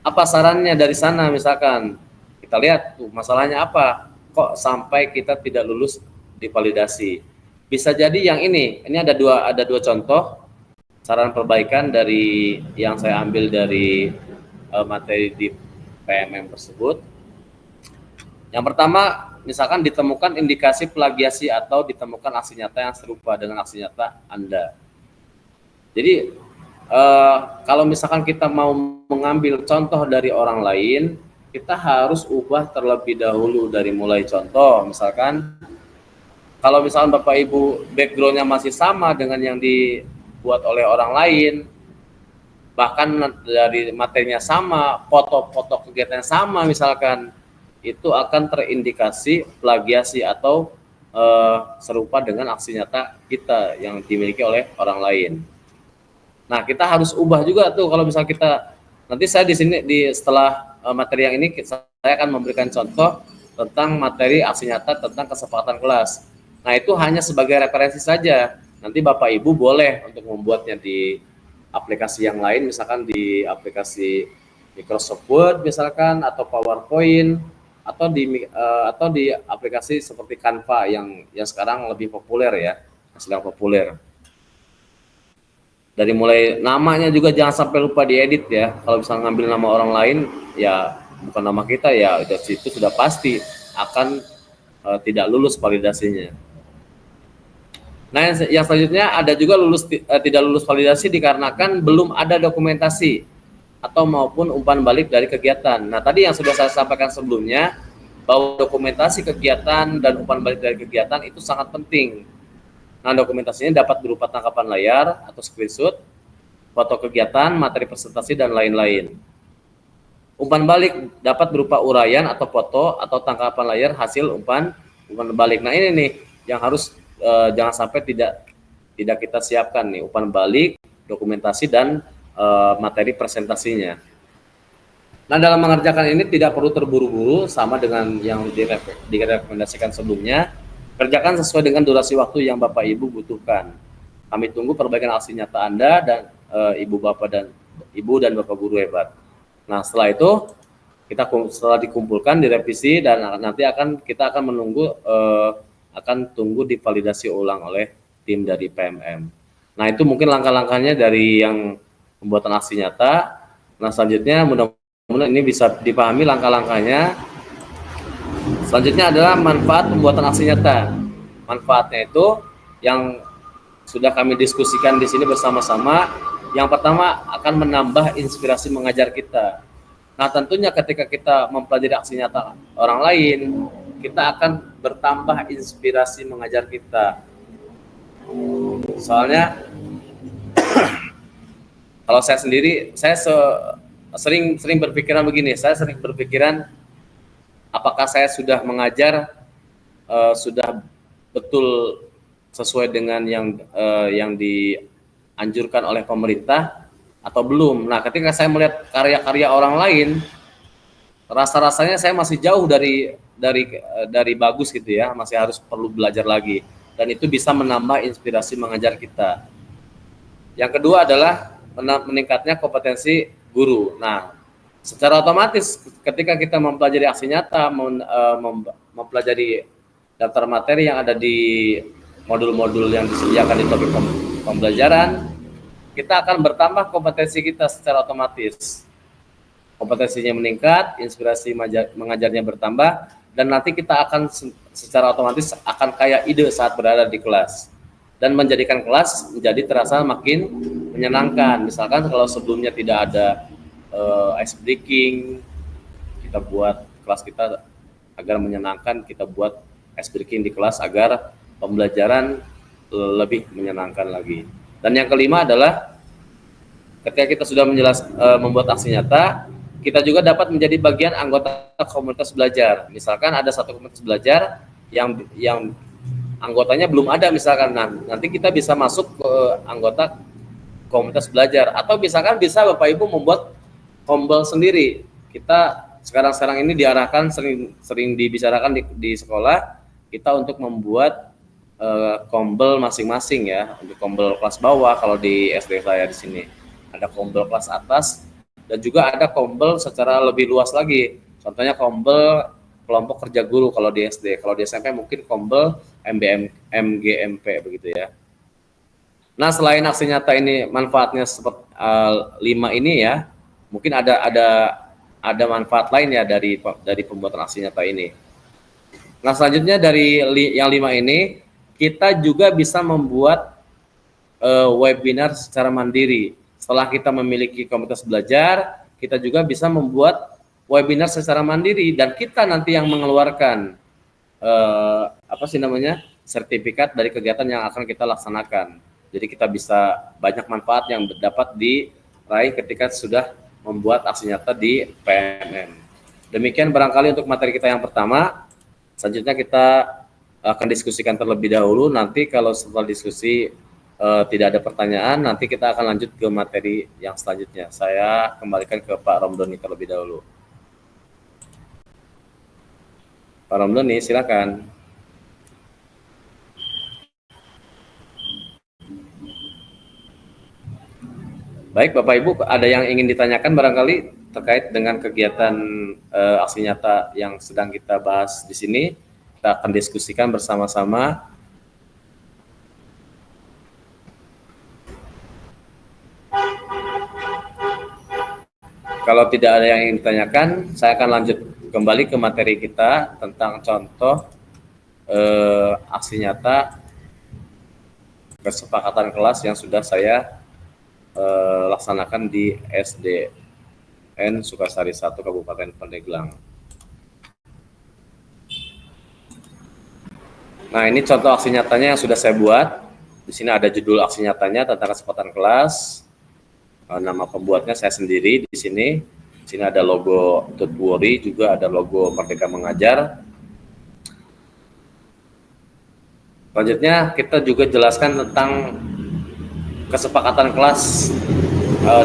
Apa sarannya dari sana? Misalkan kita lihat tuh masalahnya apa, kok sampai kita tidak lulus di validasi. Bisa jadi yang ini ada dua contoh saran perbaikan dari yang saya ambil dari materi di PMM tersebut. Yang pertama, misalkan ditemukan indikasi plagiasi atau ditemukan aksi nyata yang serupa dengan aksi nyata Anda. Jadi kalau misalkan kita mau mengambil contoh dari orang lain, kita harus ubah terlebih dahulu dari mulai contoh. Misalkan kalau misalkan Bapak Ibu backgroundnya masih sama dengan yang dibuat oleh orang lain, bahkan dari materinya sama, foto-foto kegiatannya sama misalkan, itu akan terindikasi plagiasi atau serupa dengan aksi nyata kita yang dimiliki oleh orang lain. Nah, kita harus ubah juga tuh kalau misal kita nanti saya di sini setelah materi yang ini saya akan memberikan contoh tentang materi aksi nyata tentang kesepakatan kelas. Nah, itu hanya sebagai referensi saja. Nanti Bapak Ibu boleh untuk membuatnya di aplikasi yang lain, misalkan di aplikasi Microsoft Word misalkan atau PowerPoint atau di aplikasi seperti Canva yang sekarang lebih populer ya, sedang populer. Dari mulai namanya juga jangan sampai lupa diedit ya. Kalau misalnya ngambil nama orang lain, ya bukan nama kita ya, itu sudah pasti akan tidak lulus validasinya. Nah, yang selanjutnya ada juga tidak lulus validasi dikarenakan belum ada dokumentasi atau maupun umpan balik dari kegiatan. Nah, tadi yang sudah saya sampaikan sebelumnya bahwa dokumentasi kegiatan dan umpan balik dari kegiatan itu sangat penting. Nah, dokumentasinya dapat berupa tangkapan layar atau screenshot, foto kegiatan, materi presentasi, dan lain-lain. Umpan balik dapat berupa uraian atau foto atau tangkapan layar hasil umpan balik. Nah, ini nih yang harus jangan sampai tidak kita siapkan nih, umpan balik, dokumentasi, dan materi presentasinya. Nah, dalam mengerjakan ini tidak perlu terburu-buru, sama dengan yang direkomendasikan sebelumnya. Kerjakan sesuai dengan durasi waktu yang Bapak Ibu butuhkan. Kami tunggu perbaikan aksi nyata Anda dan Ibu dan Bapak guru hebat. Nah, setelah itu setelah dikumpulkan, direvisi, dan nanti kita akan menunggu tunggu divalidasi ulang oleh tim dari PMM. Nah, itu mungkin langkah-langkahnya dari yang pembuatan aksi nyata. Nah, selanjutnya mudah-mudahan ini bisa dipahami langkah-langkahnya. Selanjutnya adalah manfaat pembuatan aksi nyata. Manfaatnya itu yang sudah kami diskusikan di sini bersama-sama. Yang pertama, akan menambah inspirasi mengajar kita. Nah, tentunya ketika kita mempelajari aksi nyata orang lain, kita akan bertambah inspirasi mengajar kita. Soalnya kalau saya sendiri, saya sering berpikiran begini. Saya sering berpikiran, apakah saya sudah mengajar sudah betul sesuai dengan yang dianjurkan oleh pemerintah atau belum. Nah, ketika saya melihat karya-karya orang lain, rasa-rasanya saya masih jauh dari bagus gitu ya, masih harus perlu belajar lagi, dan itu bisa menambah inspirasi mengajar kita. Yang kedua adalah meningkatnya kompetensi guru. Nah, secara otomatis ketika kita mempelajari aksi nyata, mempelajari daftar materi yang ada di modul-modul yang disediakan di topik pembelajaran, kita akan bertambah kompetensi kita secara otomatis. Kompetensinya meningkat, inspirasi mengajarnya bertambah, dan nanti kita akan secara otomatis akan kaya ide saat berada di kelas, dan menjadikan kelas menjadi terasa makin menyenangkan. Misalkan kalau sebelumnya tidak ada ice breaking, kita buat kelas kita agar menyenangkan, kita buat ice breaking di kelas agar pembelajaran lebih menyenangkan lagi. Dan yang kelima adalah ketika kita sudah membuat aksi nyata, kita juga dapat menjadi bagian anggota komunitas belajar. Misalkan ada satu komunitas belajar yang anggotanya belum ada misalkan, nanti kita bisa masuk ke anggota komunitas belajar, atau misalkan bisa Bapak Ibu membuat kombel sendiri. Kita sekarang ini diarahkan, sering dibicarakan di sekolah kita untuk membuat kombel masing-masing ya, untuk kombel kelas bawah. Kalau di SD saya di sini ada kombel kelas atas, dan juga ada kombel secara lebih luas lagi. Contohnya kombel kelompok kerja guru kalau di SD. Kalau di SMP mungkin kombel MGMP begitu ya. Nah, selain aksi nyata ini manfaatnya seperti 5 ini ya, mungkin ada manfaat lain ya dari pembuatan aksi nyata ini. Nah, selanjutnya dari yang 5 ini, kita juga bisa membuat webinar secara mandiri. Setelah kita memiliki komunitas belajar, kita juga bisa membuat webinar secara mandiri, dan kita nanti yang mengeluarkan sertifikat dari kegiatan yang akan kita laksanakan. Jadi kita bisa banyak manfaat yang dapat diraih ketika sudah membuat aksi nyata di PMM. Demikian barangkali untuk materi kita yang pertama. Selanjutnya kita akan diskusikan terlebih dahulu. Nanti kalau setelah diskusi tidak ada pertanyaan, nanti kita akan lanjut ke materi yang selanjutnya. Saya kembalikan ke Pak Romdoni terlebih dahulu. Pak Romdoni, silakan. Baik, Bapak Ibu, ada yang ingin ditanyakan barangkali terkait dengan kegiatan aksi nyata yang sedang kita bahas di sini. Kita akan diskusikan bersama-sama. Kalau tidak ada yang ingin ditanyakan, saya akan lanjut kembali ke materi kita tentang contoh aksi nyata kesepakatan kelas yang sudah saya laksanakan di SDN Sukasari 1 Kabupaten Pandeglang. Nah, ini contoh aksi nyatanya yang sudah saya buat. Di sini ada judul aksi nyatanya tentang kesepakatan kelas. Nama pembuatnya saya sendiri di sini. Di sini ada logo Don't Worry, juga ada logo Merdeka Mengajar. Selanjutnya kita juga jelaskan tentang kesepakatan kelas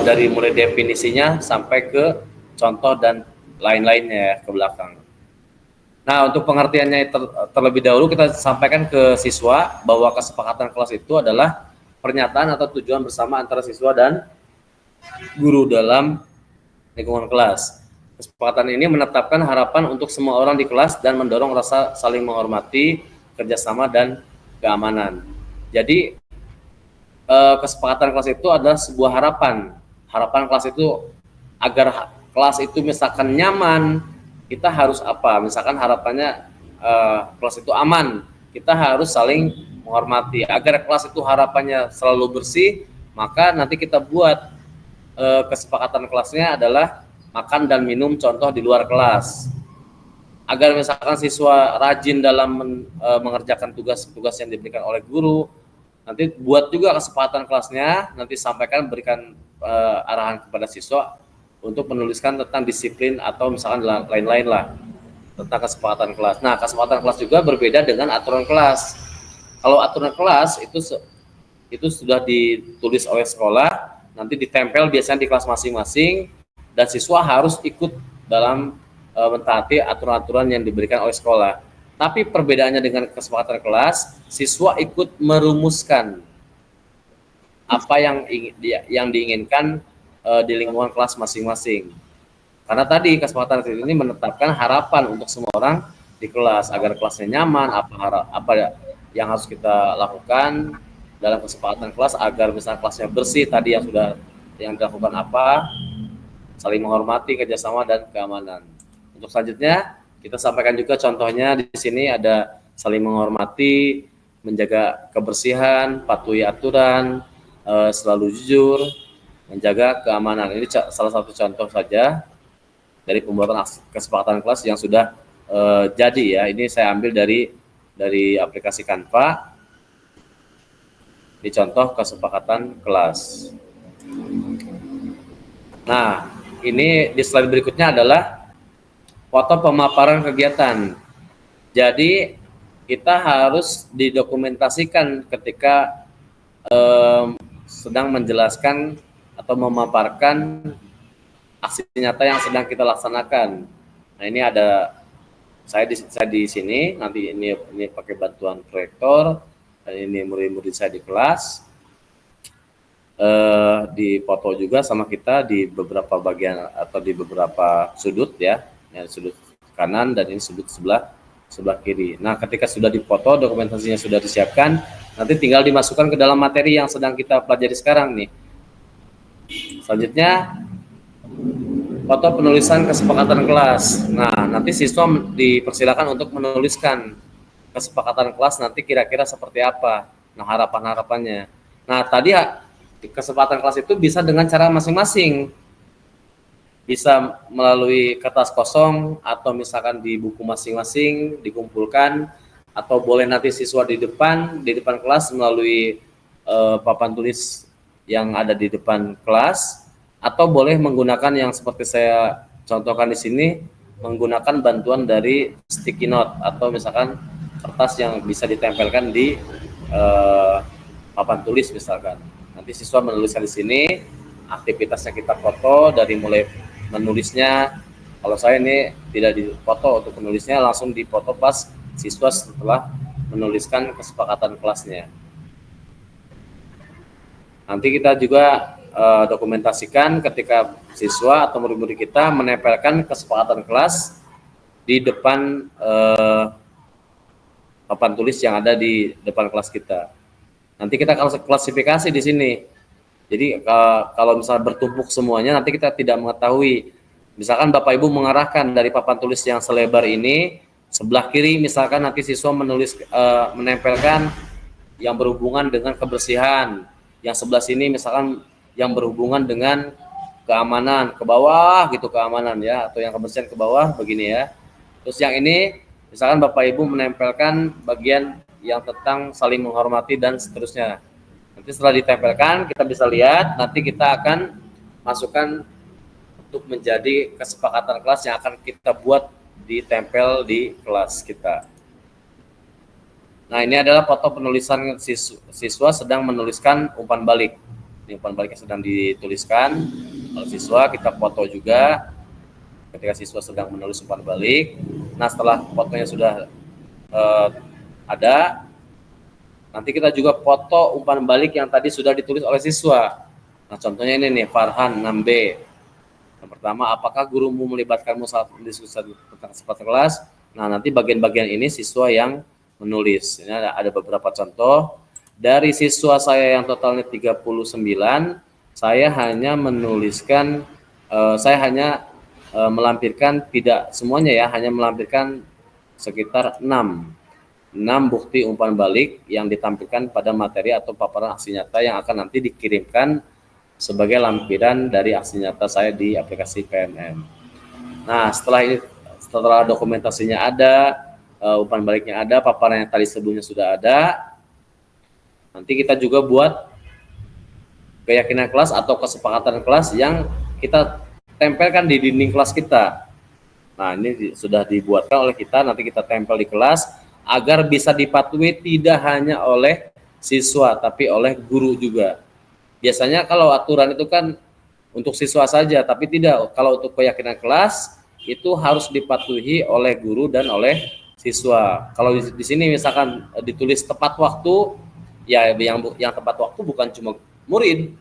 dari mulai definisinya sampai ke contoh dan lain-lainnya ya, ke belakang. Nah, untuk pengertiannya terlebih dahulu kita sampaikan ke siswa bahwa kesepakatan kelas itu adalah pernyataan atau tujuan bersama antara siswa dan guru dalam lingkungan kelas. Kesepakatan ini menetapkan harapan untuk semua orang di kelas dan mendorong rasa saling menghormati, kerjasama, dan keamanan. Jadi kesepakatan kelas itu adalah sebuah harapan. Harapan kelas itu agar kelas itu misalkan nyaman, kita harus apa? Misalkan harapannya kelas itu aman, kita harus saling menghormati. Agar kelas itu harapannya selalu bersih, maka nanti kita buat kesepakatan kelasnya adalah makan dan minum contoh di luar kelas. Agar misalkan siswa rajin dalam mengerjakan tugas-tugas yang diberikan oleh guru, nanti buat juga kesepakatan kelasnya, nanti sampaikan, berikan arahan kepada siswa untuk menuliskan tentang disiplin atau misalkan lain-lain lah tentang kesepakatan kelas. Nah, kesepakatan kelas juga berbeda dengan aturan kelas. Kalau aturan kelas itu sudah ditulis oleh sekolah, nanti ditempel biasanya di kelas masing-masing, dan siswa harus ikut dalam mentaati aturan-aturan yang diberikan oleh sekolah. Tapi perbedaannya dengan kesepakatan kelas, siswa ikut merumuskan apa yang diinginkan di lingkungan kelas masing-masing. Karena tadi kesepakatan ini menetapkan harapan untuk semua orang di kelas agar kelasnya nyaman, apa yang harus kita lakukan dalam kesepakatan kelas agar misalnya kelasnya bersih, tadi yang dilakukan apa, saling menghormati, kerjasama, dan keamanan. Untuk selanjutnya kita sampaikan juga contohnya di sini ada saling menghormati, menjaga kebersihan, patuhi aturan, selalu jujur, menjaga keamanan. Ini salah satu contoh saja dari pembuatan kesepakatan kelas yang sudah jadi ya. Ini saya ambil dari aplikasi Canva. Ini contoh kesepakatan kelas. Nah, ini di slide berikutnya adalah foto pemaparan kegiatan. Jadi kita harus didokumentasikan ketika sedang menjelaskan atau memaparkan aksi nyata yang sedang kita laksanakan. Nah, ini ada saya di sini, nanti ini pakai bantuan proyektor, dan ini murid-murid saya di kelas. Di foto juga sama kita di beberapa bagian atau di beberapa sudut ya, sudut kanan dan ini sudut sebelah kiri. Nah, ketika sudah dipoto, dokumentasinya sudah disiapkan, nanti tinggal dimasukkan ke dalam materi yang sedang kita pelajari sekarang nih. Selanjutnya foto penulisan kesepakatan kelas. Nah, nanti siswa dipersilakan untuk menuliskan kesepakatan kelas nanti kira-kira seperti apa. Nah, harapan-harapannya. Nah, tadi kesepakatan kelas itu bisa dengan cara masing-masing. Bisa melalui kertas kosong atau misalkan di buku masing-masing dikumpulkan, atau boleh nanti siswa di depan kelas melalui papan tulis yang ada di depan kelas, atau boleh menggunakan yang seperti saya contohkan di sini, menggunakan bantuan dari sticky note atau misalkan kertas yang bisa ditempelkan di papan tulis misalkan. Nanti siswa menuliskan di sini, aktivitasnya kita foto dari mulai menulisnya. Kalau saya ini tidak dipoto untuk menulisnya, langsung dipoto pas siswa setelah menuliskan kesepakatan kelasnya. Nanti kita juga dokumentasikan ketika siswa atau murid-murid kita menempelkan kesepakatan kelas di depan papan tulis yang ada di depan kelas kita. Nanti kita akan klasifikasi di sini. Jadi kalau misalnya bertumpuk semuanya, nanti kita tidak mengetahui. Misalkan Bapak Ibu mengarahkan dari papan tulis yang selebar ini Sebelah kiri misalkan nanti siswa menempelkan yang berhubungan dengan kebersihan. Yang sebelah sini misalkan yang berhubungan dengan keamanan, ke bawah gitu keamanan ya, atau yang kebersihan ke bawah begini ya. Terus yang ini misalkan Bapak Ibu menempelkan bagian yang tentang saling menghormati dan seterusnya. Nanti setelah ditempelkan kita bisa lihat, nanti kita akan masukkan untuk menjadi kesepakatan kelas yang akan kita buat ditempel di kelas kita. Nah, ini adalah foto penulisan siswa sedang menuliskan umpan balik. Ini umpan balik yang sedang dituliskan oleh siswa, kita foto juga ketika siswa sedang menulis umpan balik. Nah, setelah fotonya sudah ada, nanti kita juga foto umpan balik yang tadi sudah ditulis oleh siswa. Nah, contohnya ini nih, Farhan 6B. Yang pertama, apakah gurumu melibatkanmu saat diskusi tentang kesepakatan kelas? Nah, nanti bagian-bagian ini siswa yang menulis. Ini ada beberapa contoh. Dari siswa saya yang totalnya 39, saya hanya menuliskan, melampirkan tidak semuanya ya, hanya melampirkan sekitar 6 bukti umpan balik yang ditampilkan pada materi atau paparan aksi nyata yang akan nanti dikirimkan sebagai lampiran dari aksi nyata saya di aplikasi PMM. Nah, setelah dokumentasinya ada, umpan baliknya ada, paparan yang tadi sebelumnya sudah ada, nanti kita juga buat keyakinan kelas atau kesepakatan kelas yang kita tempelkan di dinding kelas kita. Nah, ini sudah dibuatkan oleh kita, nanti kita tempel di kelas agar bisa dipatuhi tidak hanya oleh siswa tapi oleh guru juga. Biasanya kalau aturan itu kan untuk siswa saja, tapi tidak. Kalau untuk keyakinan kelas itu harus dipatuhi oleh guru dan oleh siswa. Kalau di sini misalkan ditulis tepat waktu, ya yang tepat waktu bukan cuma murid,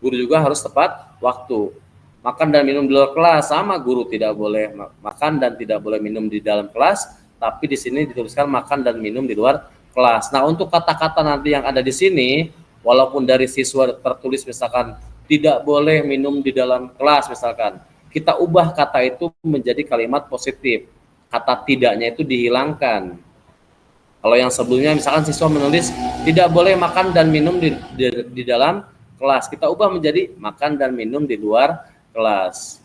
guru juga harus tepat waktu. Makan dan minum di luar kelas sama, guru tidak boleh makan dan tidak boleh minum di dalam kelas, tapi di sini dituliskan makan dan minum di luar kelas. Nah, untuk kata-kata nanti yang ada di sini, walaupun dari siswa tertulis misalkan tidak boleh minum di dalam kelas misalkan, kita ubah kata itu menjadi kalimat positif. Kata tidaknya itu dihilangkan. Kalau yang sebelumnya misalkan siswa menulis tidak boleh makan dan minum di dalam kelas, kita ubah menjadi makan dan minum di luar kelas.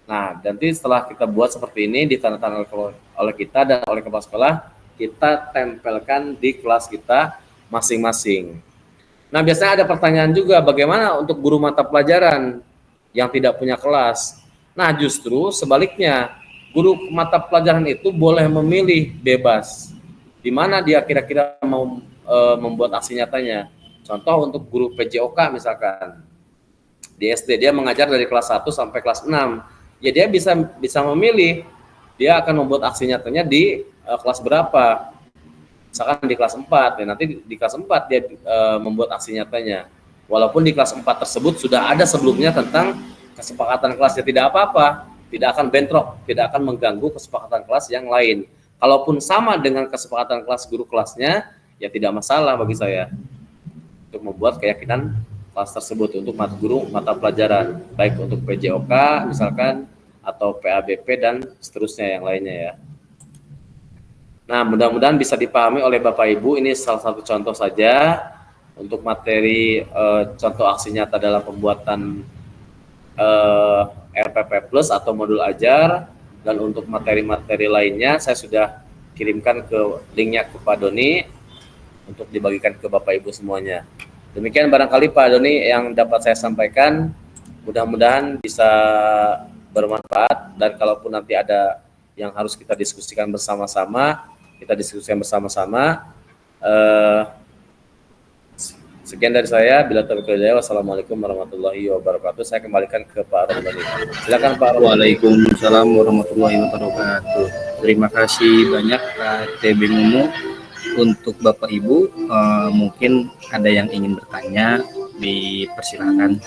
Nah, nanti setelah kita buat seperti ini, ditandatangani oleh kita dan oleh kepala sekolah, kita tempelkan di kelas kita masing-masing. Nah, biasanya ada pertanyaan juga, bagaimana untuk guru mata pelajaran yang tidak punya kelas? Nah, justru sebaliknya, guru mata pelajaran itu boleh memilih bebas di mana dia kira-kira mau membuat aksi nyatanya. Contoh untuk guru PJOK misalkan, di SD dia mengajar dari kelas 1 sampai kelas 6. Ya dia bisa memilih dia akan membuat aksi nyatanya di kelas berapa. Misalkan di kelas 4, ya nanti di kelas 4 dia membuat aksi nyatanya. Walaupun di kelas 4 tersebut sudah ada sebelumnya tentang kesepakatan kelas, ya tidak apa-apa, tidak akan bentrok, tidak akan mengganggu kesepakatan kelas yang lain. Kalaupun sama dengan kesepakatan kelas guru kelasnya, ya tidak masalah bagi saya untuk membuat keyakinan kelas tersebut untuk guru mata pelajaran, baik untuk PJOK misalkan atau PABP dan seterusnya yang lainnya ya. Nah, mudah-mudahan bisa dipahami oleh Bapak Ibu. Ini salah satu contoh saja untuk materi contoh aksi nyata dalam pembuatan RPP Plus atau modul ajar, dan untuk materi-materi lainnya saya sudah kirimkan ke linknya ke Pak Doni untuk dibagikan ke Bapak Ibu semuanya. Demikian barangkali Pak Doni yang dapat saya sampaikan, mudah-mudahan bisa bermanfaat, dan kalaupun nanti ada yang harus kita diskusikan bersama-sama, kita diskusikan bersama-sama. Sekian dari saya, bila terkendala, wassalamualaikum warahmatullahi wabarakatuh. Saya kembalikan ke Pak Romani. Silakan Pak Romani. Waalaikumsalam warahmatullahi wabarakatuh. Terima kasih banyak Pak TB Mumu. Untuk Bapak Ibu, mungkin ada yang ingin bertanya, dipersilakan.